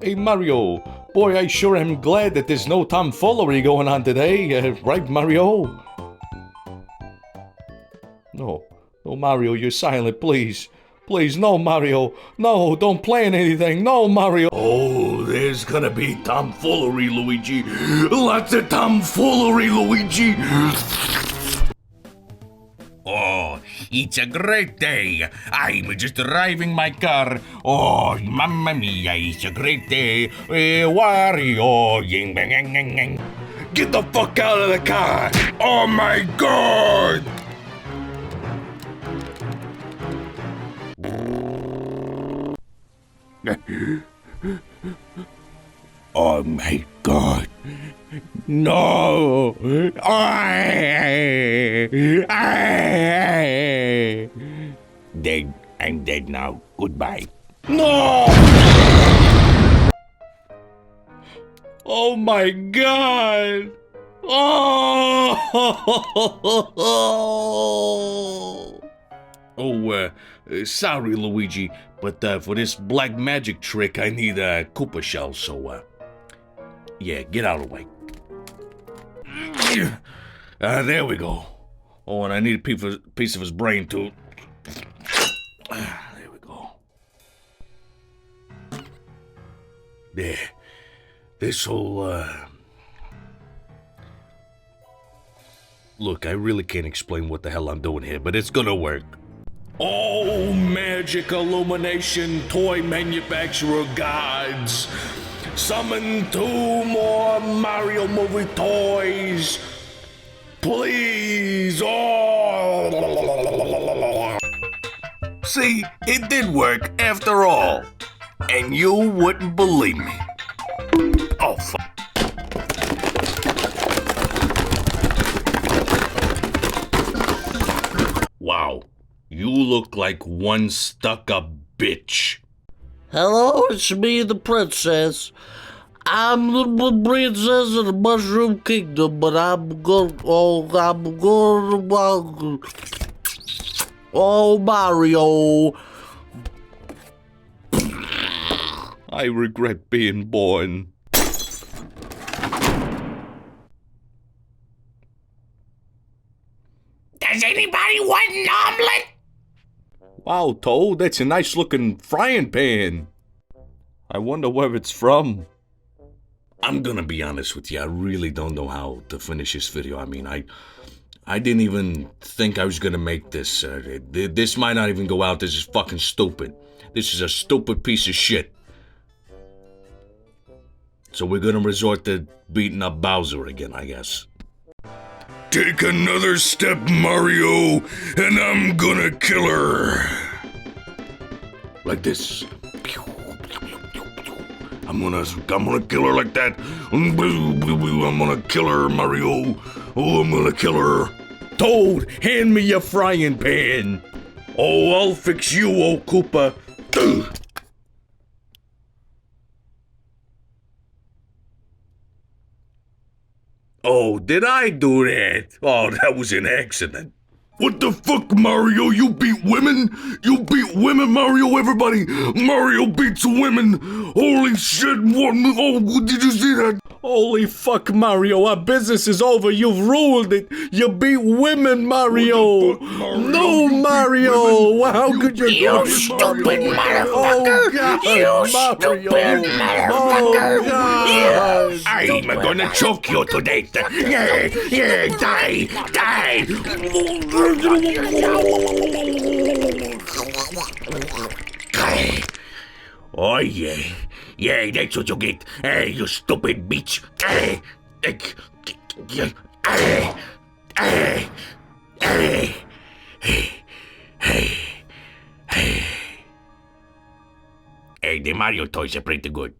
Hey Mario, boy, I sure am glad that there's no tomfoolery going on today, right, Mario? No, no, Mario, you're silent, please. Please, no, Mario. No, don't plan anything. No, Mario. Oh, there's gonna be tomfoolery, Luigi. Lots of tomfoolery, Luigi. Oh, it's a great day. I'm just driving my car. Oh, mamma mia, it's a great day. Wario, ying, bang, yang, yang, yang. Get the fuck out of the car. Oh my god. Oh my god. No. Dead. I'm dead now. Goodbye. No! Oh my god. Oh. Oh, sorry, Luigi, but for this black magic trick, I need a Koopa shell, so, yeah, get out of the way. There we go. Oh, and I need a piece of his brain, too. There we go. There. This'll, Look, I really can't explain what the hell I'm doing here, but it's gonna work. Oh, magic illumination, toy manufacturer gods. Summon 2 more Mario movie toys. Please. Oh. See, it did work after all. And you wouldn't believe me. Oh, fuck. Wow. You look like one stuck-up bitch. Hello, it's me, the princess. I'm the princess of the Mushroom Kingdom, but I'm going. Oh, Mario. I regret being born. Does anybody want an omelet? Wow, Toad, that's a nice-looking frying pan. I wonder where it's from. I'm gonna be honest with you, I really don't know how to finish this video. I mean, I didn't even think I was gonna make this. This might not even go out. This is fucking stupid. This is a stupid piece of shit. So we're gonna resort to beating up Bowser again, I guess. Take another step, Mario, and I'm gonna kill her. Like this. I'm gonna kill her like that. I'm gonna kill her, Mario. Oh, I'm gonna kill her. Toad, hand me your frying pan. Oh, I'll fix you, old Koopa. Oh, did I do that? Oh, that was an accident. What the fuck, Mario? You beat women? You beat women, Mario, everybody! Mario beats women! Holy shit, what? Oh, did you see that? Holy fuck, Mario, our business is over. You've ruined it. You beat women, Mario. What the fuck, Mario? No, You Mario. How could you do You it, stupid Mario? motherfucker! Oh, God, You Mario. stupid motherfucker! Oh, God. I'm gonna choke you to death! Yeah, die! Die! Oh, yeah. Yeah, that's what you get. Hey, you stupid bitch. Hey, the Mario toys are pretty good.